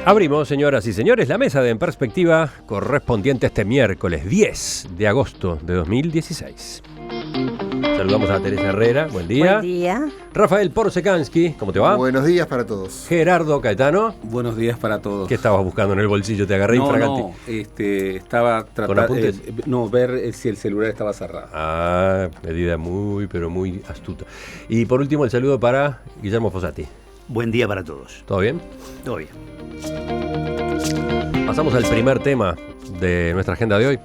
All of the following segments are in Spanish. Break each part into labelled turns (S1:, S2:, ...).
S1: Abrimos, señoras y señores, la mesa de En Perspectiva correspondiente a este miércoles 10 de agosto de 2016. Saludamos a Teresa Herrera, buen día.
S2: Buen día.
S1: Rafael Porsekansky, ¿cómo te va?
S3: Buenos días para todos.
S1: Gerardo Caetano.
S4: Buenos días para todos.
S1: ¿Qué estabas buscando en el bolsillo? Te agarré infraganti.
S4: Estaba tratando ver si el celular estaba cerrado.
S1: Ah, medida muy astuta. Y por último el saludo para Guillermo Fossati.
S5: Buen día para todos.
S1: ¿Todo bien?
S5: Todo bien.
S1: Pasamos al primer tema de nuestra agenda de hoy.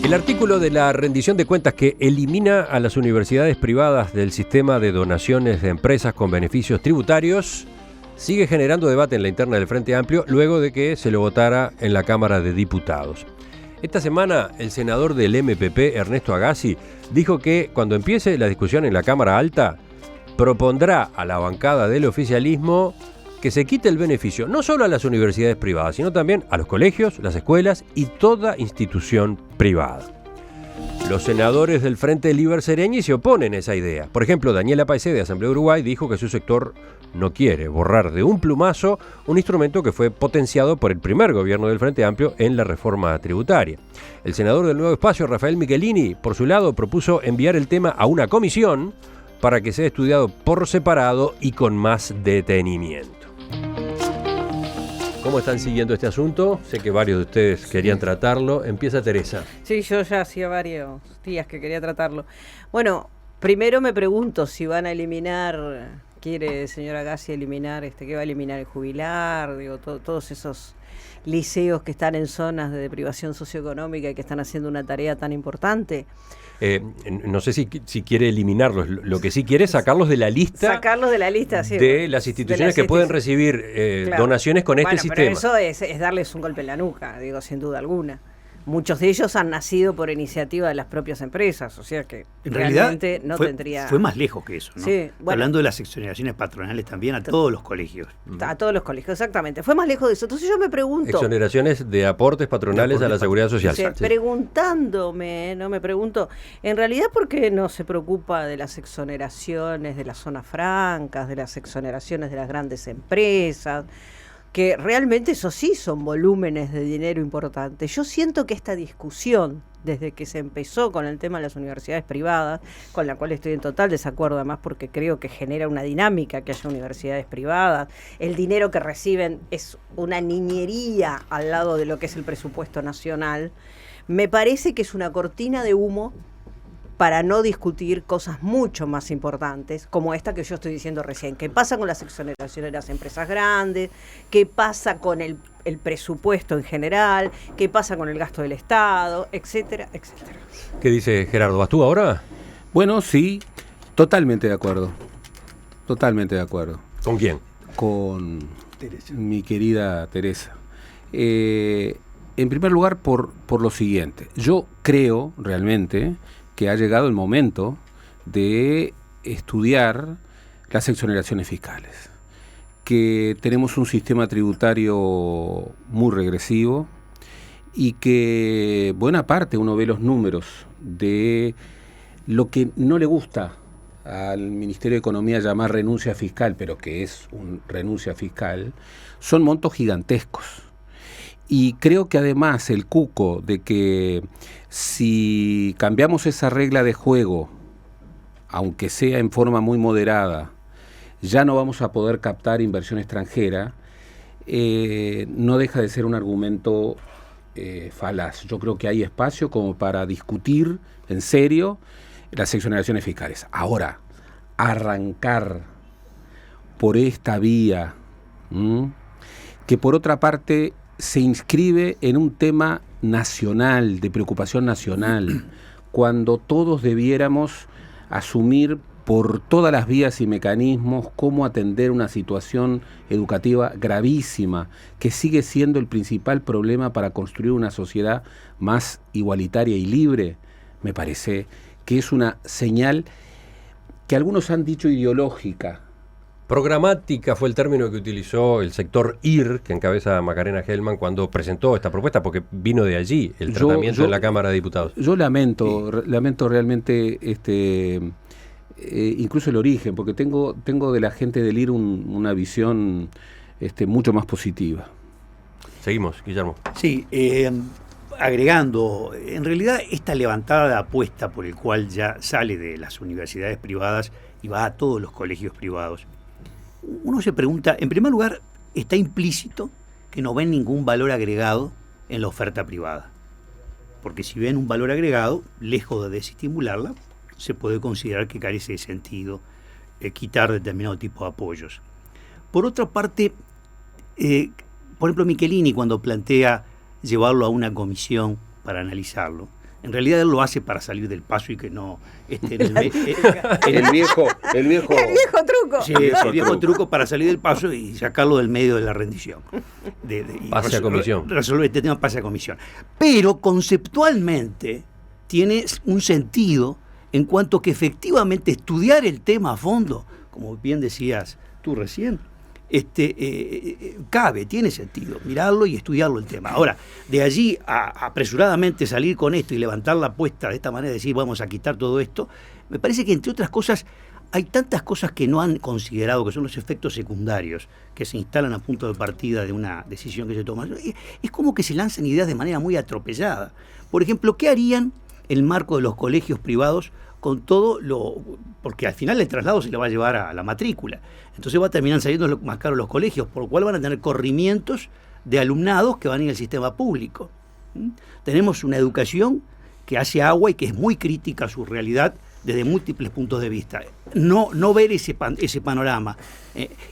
S1: El artículo de la rendición de cuentas que elimina a las universidades privadas del sistema de donaciones de empresas con beneficios tributarios sigue generando debate en la interna del Frente Amplio luego de que se lo votara en la Cámara de Diputados. Esta semana el senador del MPP, Ernesto Agassi, dijo que cuando empiece la discusión en la Cámara Alta propondrá a la bancada del oficialismo que se quite el beneficio no solo a las universidades privadas, sino también a los colegios, las escuelas y toda institución privada. Los senadores del Frente Liber Seregni se oponen a esa idea. Por ejemplo, Daniela Paisé de Asamblea Uruguay dijo que su sector no quiere borrar de un plumazo un instrumento que fue potenciado por el primer gobierno del Frente Amplio en la reforma tributaria. El senador del Nuevo Espacio, Rafael Michelini, por su lado, propuso enviar el tema a una comisión para que sea estudiado por separado y con más detenimiento. ¿Cómo están siguiendo este asunto? Sé que varios de ustedes querían tratarlo. Empieza Teresa.
S2: Sí, yo ya hacía varios días que quería tratarlo. Bueno, primero me pregunto si van a eliminar, quiere el señor Agassi eliminar, ¿qué va a eliminar el jubilar? Digo, todos esos liceos que están en zonas de deprivación socioeconómica y que están haciendo una tarea tan importante.
S1: No sé si quiere eliminarlos, lo que sí quiere es sacarlos de la lista.
S2: Sacarlos de la lista, sí.
S1: De las instituciones que pueden recibir claro, donaciones con este sistema.
S2: Pero eso es darles un golpe en la nuca, digo, sin duda alguna. Muchos de ellos han nacido por iniciativa de las propias empresas, o sea que
S5: en
S2: realmente
S5: realidad
S2: no tendría...
S5: Fue más lejos que eso, ¿no?
S2: Sí, bueno,
S5: hablando de las exoneraciones patronales también a todos los colegios.
S2: A todos los colegios, exactamente. Fue más lejos de eso. Entonces yo me pregunto...
S1: Exoneraciones de aportes patronales a la seguridad social.
S2: Sí, sí. Preguntándome, no me pregunto, en realidad, ¿por qué no se preocupa de las exoneraciones de las zonas francas, de las exoneraciones de las grandes empresas? Que realmente eso sí son volúmenes de dinero importantes. Yo siento que esta discusión, desde que se empezó con el tema de las universidades privadas, con la cual estoy en total desacuerdo además porque creo que genera una dinámica que haya universidades privadas, el dinero que reciben es una niñería al lado de lo que es el presupuesto nacional, me parece que es una cortina de humo para no discutir cosas mucho más importantes, como esta que yo estoy diciendo recién. ¿Qué pasa con las exoneraciones de las empresas grandes? ¿Qué pasa con el presupuesto en general? ¿Qué pasa con el gasto del Estado? Etcétera, etcétera.
S1: ¿Qué dice Gerardo? ¿Vas tú ahora?
S4: Bueno, sí, totalmente de acuerdo. Totalmente de acuerdo.
S1: ¿Con quién?
S4: Con Teresa. Mi querida Teresa. En primer lugar, por lo siguiente. Yo creo realmente que ha llegado el momento de estudiar las exoneraciones fiscales, que tenemos un sistema tributario muy regresivo y que buena parte uno ve los números de lo que no le gusta al Ministerio de Economía llamar renuncia fiscal, pero que es una renuncia fiscal, son montos gigantescos. Y creo que además el cuco de que si cambiamos esa regla de juego, aunque sea en forma muy moderada, ya no vamos a poder captar inversión extranjera, no deja de ser un argumento falaz. Yo creo que hay espacio como para discutir en serio las exoneraciones fiscales. Ahora, arrancar por esta vía, que por otra parte se inscribe en un tema nacional, de preocupación nacional, cuando todos debiéramos asumir por todas las vías y mecanismos cómo atender una situación educativa gravísima, que sigue siendo el principal problema para construir una sociedad más igualitaria y libre. Me parece que es una señal que algunos han dicho ideológica.
S1: Programática fue el término que utilizó el sector IR, que encabeza Macarena Gelman, cuando presentó esta propuesta, porque vino de allí el tratamiento en la Cámara de Diputados.
S4: Yo lamento realmente incluso el origen, porque tengo de la gente del IR una visión mucho más positiva.
S1: Seguimos, Guillermo.
S5: Sí, agregando, en realidad esta levantada de apuesta por el cual ya sale de las universidades privadas y va a todos los colegios privados, uno se pregunta, en primer lugar, está implícito que no ven ningún valor agregado en la oferta privada. Porque si ven un valor agregado, lejos de desestimularla, se puede considerar que carece de sentido quitar determinado tipo de apoyos. Por otra parte, por ejemplo, Michelini, cuando plantea llevarlo a una comisión para analizarlo, en realidad él lo hace para salir del paso y que no esté en
S4: El viejo
S2: truco.
S5: Sí, el viejo truco para salir del paso y sacarlo del medio de la rendición.
S1: Pase a comisión.
S5: Resolver este tema, pase a comisión. Pero conceptualmente tiene un sentido en cuanto que efectivamente estudiar el tema a fondo, como bien decías tú recién, cabe, tiene sentido mirarlo y estudiarlo el tema. Ahora, de allí a apresuradamente salir con esto y levantar la apuesta de esta manera, decir vamos a quitar todo esto, me parece que entre otras cosas hay tantas cosas que no han considerado, que son los efectos secundarios que se instalan a punto de partida de una decisión que se toma. Es como que se lanzan ideas de manera muy atropellada. Por ejemplo, ¿qué harían en el marco de los colegios privados con todo lo... porque al final el traslado se le va a llevar a la matrícula. Entonces va a terminar saliendo más caro los colegios, por lo cual van a tener corrimientos de alumnados que van a ir al sistema público. Tenemos una educación que hace agua y que es muy crítica a su realidad desde múltiples puntos de vista. No ver ese panorama.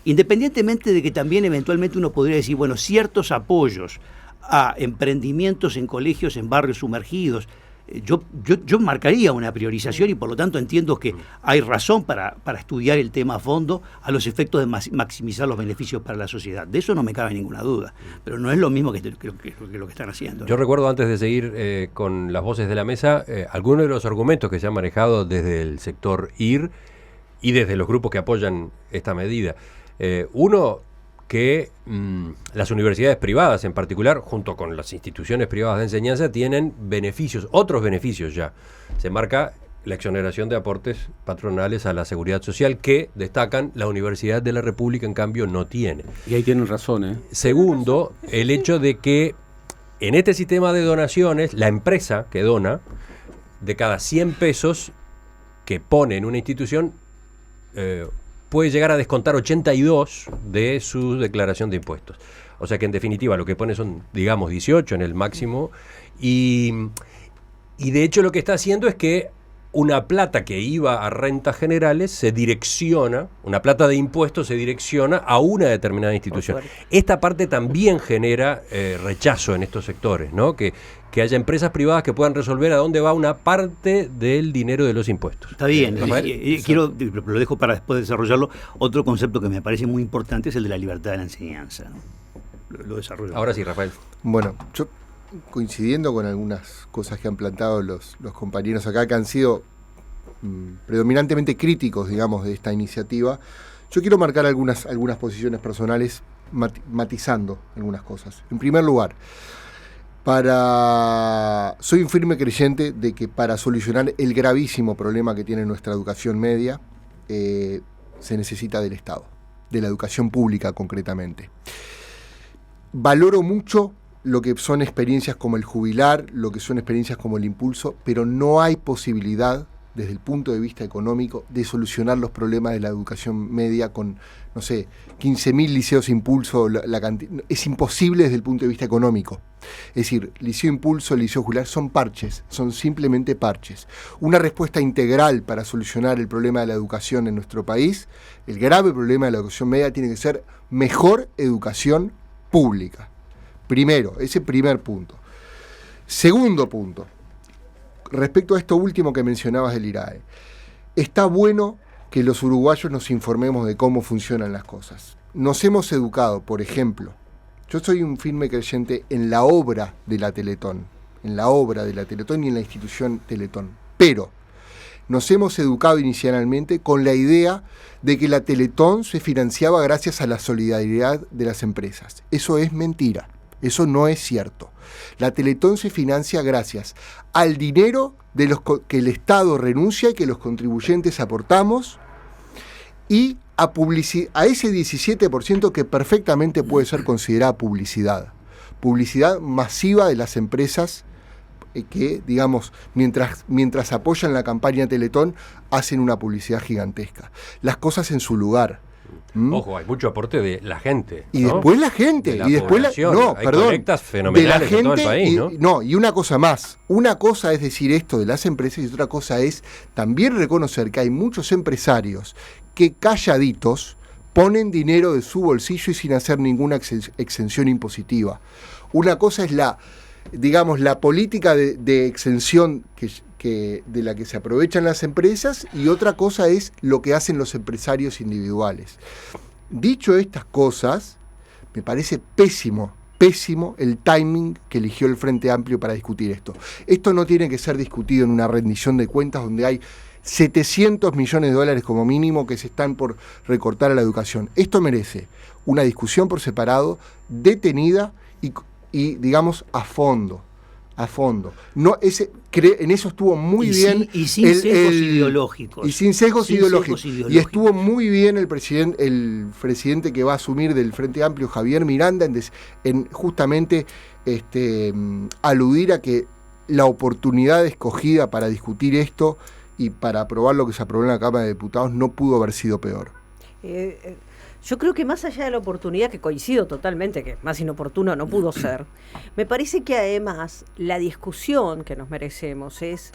S5: Independientemente de que también eventualmente uno podría decir, bueno, ciertos apoyos a emprendimientos en colegios en barrios sumergidos, yo marcaría una priorización y por lo tanto entiendo que hay razón para estudiar el tema a fondo a los efectos de maximizar los beneficios para la sociedad. De eso no me cabe ninguna duda, pero no es lo mismo que lo que están haciendo.
S1: Yo recuerdo, antes de seguir con las voces de la mesa, algunos de los argumentos que se han manejado desde el sector IR y desde los grupos que apoyan esta medida. Uno, que las universidades privadas en particular, junto con las instituciones privadas de enseñanza, tienen beneficios, otros beneficios ya. Se marca la exoneración de aportes patronales a la seguridad social que, destacan, la Universidad de la República en cambio no tiene.
S4: Y ahí tienen razón,
S1: Segundo, el hecho de que en este sistema de donaciones, la empresa que dona, de cada 100 pesos que pone en una institución, puede llegar a descontar 82 de su declaración de impuestos. O sea que en definitiva lo que pone son, digamos, 18 en el máximo, y de hecho lo que está haciendo es que una plata que iba a rentas generales se direcciona, una plata de impuestos se direcciona a una determinada institución. Esta parte también genera rechazo en estos sectores, ¿no? Que haya empresas privadas que puedan resolver a dónde va una parte del dinero de los impuestos.
S5: Está bien, lo dejo para después desarrollarlo. Otro concepto que me parece muy importante es el de la libertad de la enseñanza, ¿no? Lo desarrollo.
S1: Ahora sí, Rafael.
S3: Bueno, yo coincidiendo con algunas cosas que han planteado los compañeros acá, que han sido predominantemente críticos, digamos, de esta iniciativa, yo quiero marcar algunas posiciones personales matizando algunas cosas. En primer lugar, soy un firme creyente de que para solucionar el gravísimo problema que tiene nuestra educación media, se necesita del Estado, de la educación pública concretamente. Valoro mucho lo que son experiencias como el Jubilar, lo que son experiencias como el Impulso, pero no hay posibilidad, desde el punto de vista económico, de solucionar los problemas de la educación media con, no sé, 15.000 liceos Impulso, es imposible desde el punto de vista económico. Es decir, Liceo Impulso, Liceo Jubilar son parches, son simplemente parches. Una respuesta integral para solucionar el problema de la educación en nuestro país, el grave problema de la educación media, tiene que ser mejor educación pública. Primero, ese primer punto. Segundo punto, respecto a esto último que mencionabas del IRAE, está bueno que los uruguayos nos informemos de cómo funcionan las cosas. Nos hemos educado, por ejemplo, yo soy un firme creyente en la obra de la Teletón, y en la institución Teletón, pero nos hemos educado inicialmente con la idea de que la Teletón se financiaba gracias a la solidaridad de las empresas. Eso es mentira. Eso no es cierto. La Teletón se financia gracias al dinero que el Estado renuncia y que los contribuyentes aportamos, y a ese 17% que perfectamente puede ser considerada publicidad masiva de las empresas que, digamos, mientras apoyan la campaña Teletón, hacen una publicidad gigantesca. Las cosas en su lugar.
S1: Ojo, hay mucho aporte de la gente.
S3: Y
S1: ¿no?
S3: después la gente.
S1: De la
S3: y después
S1: hay colectas fenomenales
S3: de la gente,
S1: en todo el país, ¿no?
S3: Y una cosa más. Una cosa es decir esto de las empresas y otra cosa es también reconocer que hay muchos empresarios que calladitos ponen dinero de su bolsillo y sin hacer ninguna exención impositiva. Una cosa es la política de exención de la que se aprovechan las empresas, y otra cosa es lo que hacen los empresarios individuales. Dicho estas cosas, me parece pésimo el timing que eligió el Frente Amplio para discutir esto. Esto no tiene que ser discutido en una rendición de cuentas donde hay 700 millones de dólares como mínimo que se están por recortar a la educación. Esto merece una discusión por separado, detenida y digamos, a fondo. No, en eso estuvo muy bien.
S5: Y sin sesgos ideológicos.
S3: Y sin sesgos ideológicos. Y estuvo muy bien el presidente que va a asumir del Frente Amplio, Javier Miranda, en justamente aludir a que la oportunidad escogida para discutir esto y para aprobar lo que se aprobó en la Cámara de Diputados no pudo haber sido peor.
S2: Yo creo que más allá de la oportunidad, que coincido totalmente, que más inoportuno no pudo ser, me parece que además la discusión que nos merecemos es,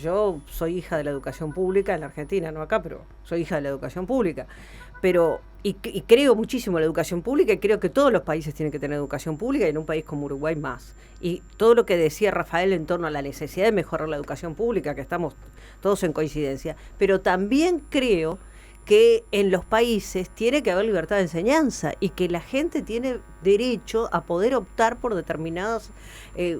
S2: yo soy hija de la educación pública en la Argentina, no acá, pero soy hija de la educación pública, y creo muchísimo en la educación pública, y creo que todos los países tienen que tener educación pública, y en un país como Uruguay más. Y todo lo que decía Rafael en torno a la necesidad de mejorar la educación pública, que estamos todos en coincidencia, pero también creo que en los países tiene que haber libertad de enseñanza y que la gente tiene derecho a poder optar por determinados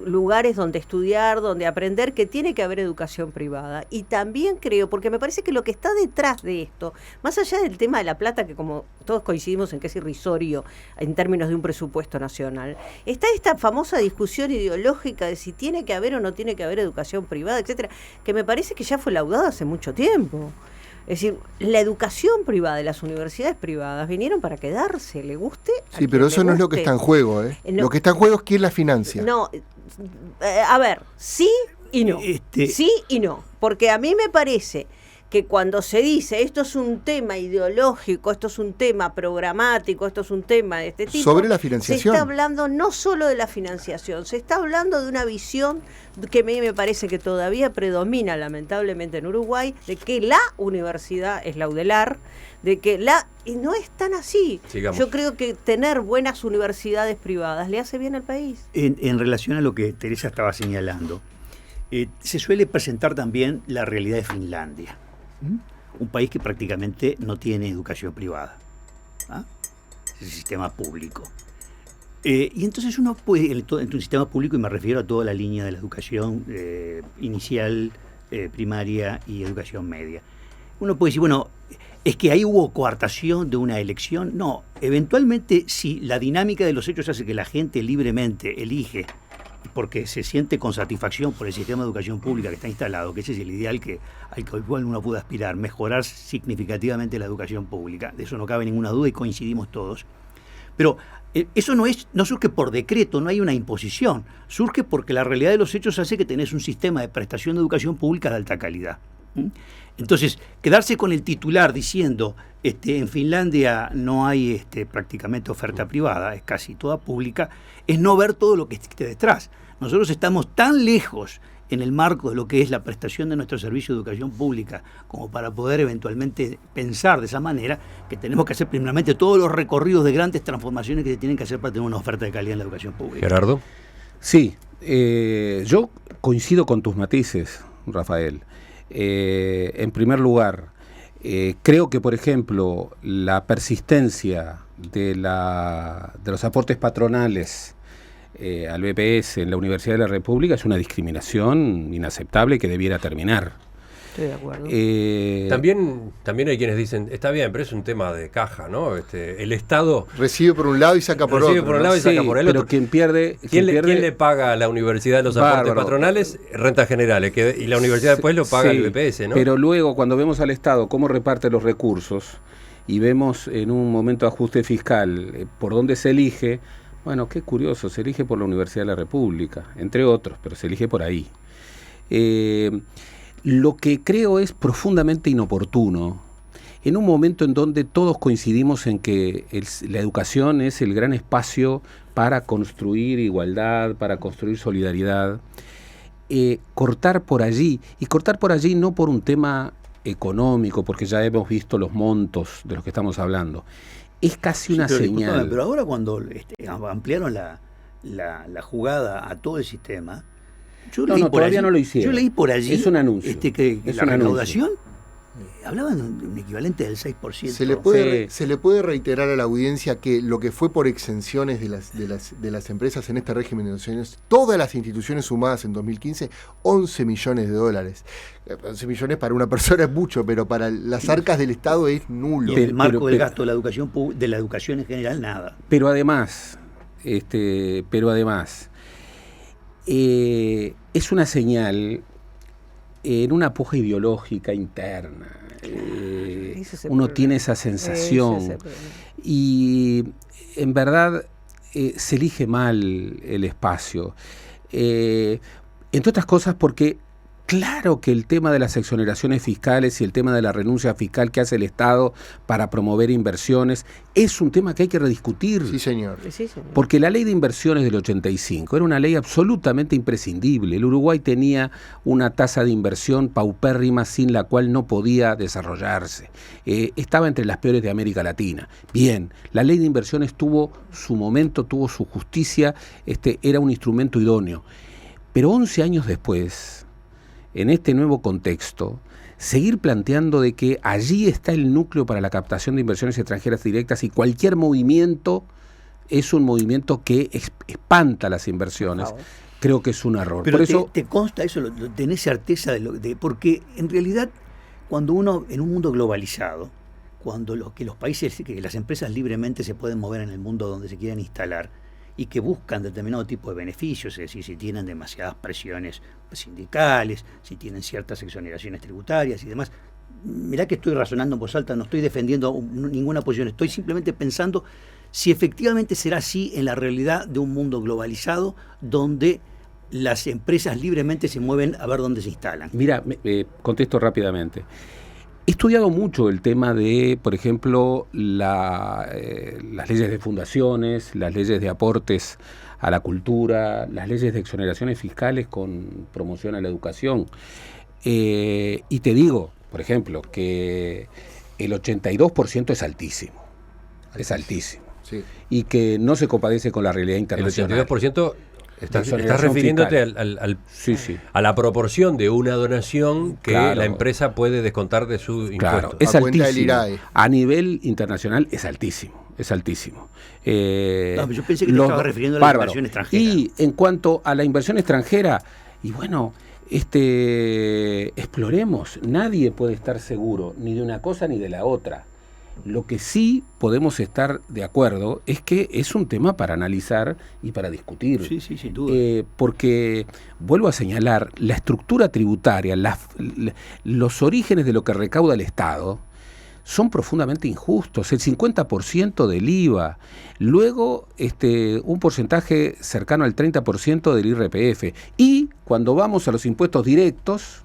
S2: lugares donde estudiar, donde aprender, que tiene que haber educación privada. Y también creo, porque me parece que lo que está detrás de esto, más allá del tema de la plata, que como todos coincidimos en que es irrisorio en términos de un presupuesto nacional, está esta famosa discusión ideológica de si tiene que haber o no tiene que haber educación privada, etcétera, que me parece que ya fue laudada hace mucho tiempo. Es decir, la educación privada de las universidades privadas vinieron para quedarse, le guste.
S3: Sí, pero eso no es lo que está en juego, ¿eh? No, lo que está en juego es quién la financia.
S2: No, a ver, sí y no. Sí y no. Porque a mí me parece que cuando se dice esto es un tema ideológico, esto es un tema programático, esto es un tema de este tipo,
S3: sobre la financiación,
S2: se está hablando no solo de la financiación, se está hablando de una visión que a mí me parece que todavía predomina lamentablemente en Uruguay, de que la universidad es la UDELAR, y no es tan así.
S1: Sigamos.
S2: Yo creo que tener buenas universidades privadas le hace bien al país.
S5: En relación a lo que Teresa estaba señalando, se suele presentar también la realidad de Finlandia. Un país que prácticamente no tiene educación privada. Es el sistema público. Y entonces uno puede, en un sistema público, y me refiero a toda la línea de la educación inicial, primaria y educación media, uno puede decir, bueno, ¿es que ahí hubo coartación de una elección? No, eventualmente si la dinámica de los hechos hace que la gente libremente elige porque se siente con satisfacción por el sistema de educación pública que está instalado, que ese es el ideal al cual uno puede aspirar, mejorar significativamente la educación pública, de eso no cabe ninguna duda y coincidimos todos. Pero eso no surge por decreto, no hay una imposición, surge porque la realidad de los hechos hace que tenés un sistema de prestación de educación pública de alta calidad. Entonces, quedarse con el titular diciendo en Finlandia no hay prácticamente oferta privada, es casi toda pública, es no ver todo lo que esté detrás. Nosotros estamos tan lejos en el marco de lo que es la prestación de nuestro servicio de educación pública como para poder eventualmente pensar de esa manera, que tenemos que hacer primeramente todos los recorridos de grandes transformaciones que se tienen que hacer para tener una oferta de calidad en la educación pública.
S1: Gerardo.
S4: Sí, yo coincido con tus matices, Rafael. En primer lugar, creo que, por ejemplo, la persistencia de los aportes patronales al BPS en la Universidad de la República es una discriminación inaceptable que debiera terminar.
S2: Estoy de acuerdo.
S1: También hay quienes dicen, está bien, pero es un tema de caja, ¿no? El Estado
S3: recibe por un lado y saca por
S1: recibe
S3: otro.
S1: por un
S3: ¿no?
S1: lado y saca por el
S4: pero
S1: otro.
S4: ¿quién
S1: ¿Quién le paga a la universidad los aportes
S4: Bárbaro.
S1: patronales? Rentas generales. Y la universidad después lo paga el BPS, ¿no?
S4: Pero luego, cuando vemos al Estado cómo reparte los recursos y vemos en un momento de ajuste fiscal por dónde se elige, bueno, qué curioso, se elige por la Universidad de la República, entre otros, pero se elige por ahí. Lo que creo es profundamente inoportuno, en un momento en donde todos coincidimos en que la educación es el gran espacio para construir igualdad, para construir solidaridad, cortar por allí, y cortar por allí no por un tema económico, porque ya hemos visto los montos de los que estamos hablando, es casi una señal.
S5: Pero ahora cuando ampliaron la jugada a todo el sistema, yo leí por
S4: todavía
S5: allí,
S4: no lo hicieron.
S5: Yo leí por allí
S4: es un anuncio.
S5: Que
S4: es
S5: la
S4: un
S5: recaudación hablaban de un equivalente del 6%.
S3: Se le puede reiterar a la audiencia que lo que fue por exenciones de las empresas en este régimen de donaciones, todas las instituciones sumadas en 2015, 11 millones de dólares. 11 millones para una persona es mucho, pero para las arcas del Estado es nulo.
S5: Y en el marco del gasto de la educación en general, nada.
S4: Pero además, es una señal en una puja ideológica interna. Uno tiene esa sensación y en verdad se elige mal el espacio, entre otras cosas porque claro que el tema de las exoneraciones fiscales y el tema de la renuncia fiscal que hace el Estado para promover inversiones es un tema que hay que rediscutir.
S3: Sí, señor.
S4: Porque la ley de inversiones del 85 era una ley absolutamente imprescindible. El Uruguay tenía una tasa de inversión paupérrima sin la cual no podía desarrollarse. Estaba entre las peores de América Latina. Bien, la ley de inversiones tuvo su momento, tuvo su justicia, era un instrumento idóneo. Pero 11 años después, en este nuevo contexto, seguir planteando de que allí está el núcleo para la captación de inversiones extranjeras directas y cualquier movimiento es un movimiento que espanta las inversiones, creo que es un error.
S5: Pero
S4: por eso,
S5: ¿te consta eso? ¿Tenés certeza porque en realidad cuando uno, en un mundo globalizado, cuando los países, que las empresas libremente se pueden mover en el mundo donde se quieran instalar, y que buscan determinado tipo de beneficios, es decir, si tienen demasiadas presiones sindicales, si tienen ciertas exoneraciones tributarias y demás. Mirá que estoy razonando en voz alta, no estoy defendiendo ninguna posición, estoy simplemente pensando si efectivamente será así en la realidad de un mundo globalizado donde las empresas libremente se mueven a ver dónde se instalan.
S4: Mira, contesto rápidamente. He estudiado mucho el tema de, por ejemplo, las leyes de fundaciones, las leyes de aportes a la cultura, las leyes de exoneraciones fiscales con promoción a la educación. Y te digo, por ejemplo, que el 82% es altísimo. Es altísimo.
S3: Sí.
S4: Y que no se compadece con la realidad internacional.
S1: El 82%... Estás refiriéndote a la proporción de una donación que la empresa puede descontar de su impuesto.
S4: Claro, es altísimo. A nivel internacional es altísimo. Es altísimo.
S5: Yo pensé que te estaba refiriendo a la inversión extranjera.
S4: Y en cuanto a la inversión extranjera, y bueno, exploremos. Nadie puede estar seguro ni de una cosa ni de la otra. Lo que sí podemos estar de acuerdo es que es un tema para analizar y para discutir.
S5: Sí, sin duda.
S4: Porque, vuelvo a señalar, la estructura tributaria, los orígenes de lo que recauda el Estado son profundamente injustos. El 50% del IVA, luego un porcentaje cercano al 30% del IRPF. Y cuando vamos a los impuestos directos,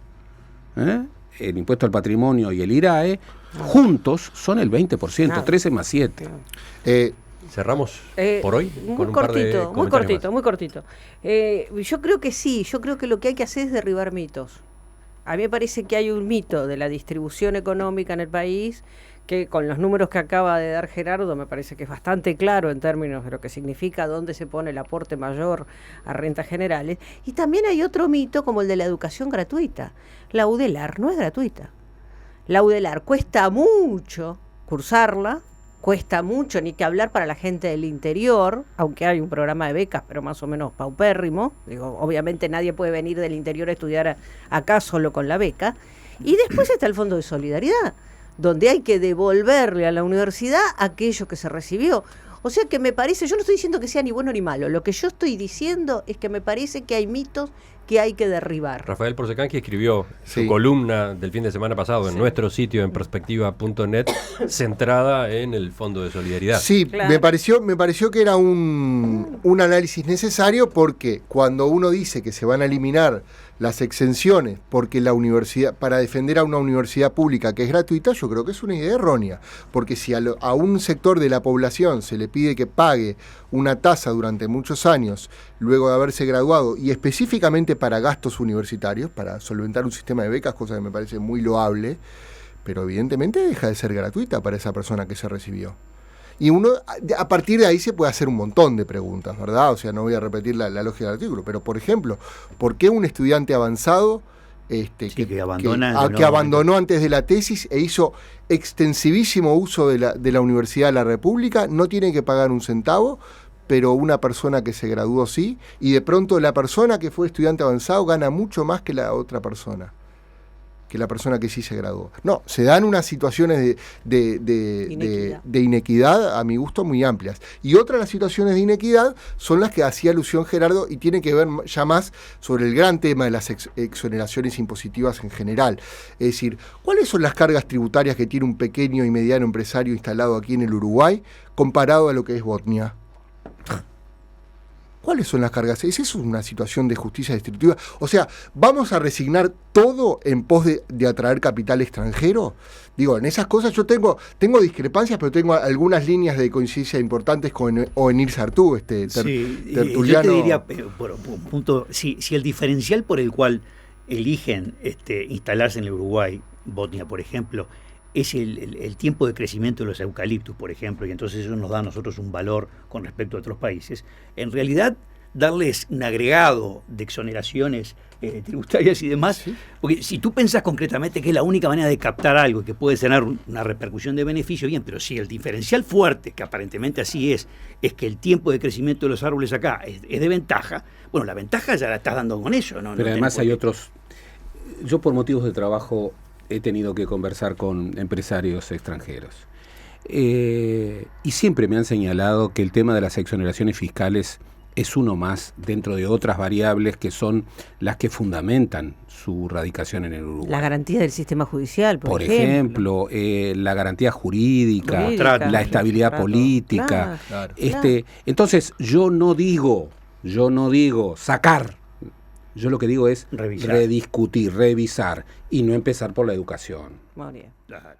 S4: el impuesto al patrimonio y el IRAE, juntos son el 20%, 13 más 7.
S1: ¿Cerramos por hoy?
S2: Muy cortito. Yo creo que sí, yo creo que lo que hay que hacer es derribar mitos. A mí me parece que hay un mito de la distribución económica en el país que con los números que acaba de dar Gerardo me parece que es bastante claro en términos de lo que significa dónde se pone el aporte mayor a rentas generales. Y también hay otro mito como el de la educación gratuita. La UDELAR no es gratuita. La UDELAR cuesta mucho cursarla, cuesta mucho, ni que hablar para la gente del interior, aunque hay un programa de becas, pero más o menos paupérrimo. Digo, obviamente nadie puede venir del interior a estudiar acá solo con la beca. Y después está el Fondo de Solidaridad, donde hay que devolverle a la universidad aquello que se recibió. O sea que me parece, yo no estoy diciendo que sea ni bueno ni malo, lo que yo estoy diciendo es que me parece que hay mitos que hay que derribar.
S1: Rafael Porcecanqui escribió su
S3: Sí.
S1: columna del fin de semana pasado en nuestro sitio en perspectiva.net, centrada en el Fondo de Solidaridad.
S3: Sí,
S2: Claro.
S3: me pareció que era un análisis necesario, porque cuando uno dice que se van a eliminar las exenciones porque la universidad, para defender a una universidad pública que es gratuita, yo creo que es una idea errónea, porque si a un sector de la población se le pide que pague una tasa durante muchos años luego de haberse graduado, y específicamente para gastos universitarios, para solventar un sistema de becas, cosa que me parece muy loable, pero evidentemente deja de ser gratuita para esa persona que se recibió. Y uno, a partir de ahí se puede hacer un montón de preguntas, ¿verdad? O sea, no voy a repetir la lógica del artículo, pero por ejemplo, ¿por qué un estudiante avanzado
S5: que abandona
S3: que abandonó antes de la tesis e hizo extensivísimo uso de la Universidad de la República no tiene que pagar un centavo, pero una persona que se graduó sí, y de pronto la persona que fue estudiante avanzado gana mucho más que la otra persona, que la persona que sí se graduó? No, se dan unas situaciones de inequidad, a mi gusto, muy amplias. Y otras de las situaciones de inequidad son las que hacía alusión Gerardo, y tiene que ver ya más sobre el gran tema de las exoneraciones impositivas en general. Es decir, ¿cuáles son las cargas tributarias que tiene un pequeño y mediano empresario instalado aquí en el Uruguay comparado a lo que es Botnia? ¿Cuáles son las cargas? ¿Es eso una situación de justicia distributiva? O sea, ¿vamos a resignar todo en pos de atraer capital extranjero? Digo, en esas cosas yo tengo discrepancias, pero tengo algunas líneas de coincidencia importantes con Oenir Sartú, tertuliano.
S5: Yo te diría, por un punto, si el diferencial por el cual eligen instalarse en el Uruguay, Botnia, por ejemplo, es el tiempo de crecimiento de los eucaliptus, por ejemplo, y entonces eso nos da a nosotros un valor con respecto a otros países. En realidad, darles un agregado de exoneraciones tributarias y demás, ¿sí? Porque si tú pensás concretamente que es la única manera de captar algo y que puede tener una repercusión de beneficio, bien, pero si el diferencial fuerte, que aparentemente así es que el tiempo de crecimiento de los árboles acá es de ventaja, bueno, la ventaja ya la estás dando con eso, ¿no?
S4: Pero además hay otros. Yo, por motivos de trabajo, he tenido que conversar con empresarios extranjeros. Y siempre me han señalado que el tema de las exoneraciones fiscales es uno más dentro de otras variables que son las que fundamentan su radicación en el Uruguay.
S2: La garantía del sistema judicial, por
S4: ejemplo, la garantía jurídica, la estabilidad política.
S2: Claro.
S4: Entonces, yo no digo sacar. Yo lo que digo es rediscutir, revisar y no empezar por la educación.
S2: Muy bien.
S5: Claro.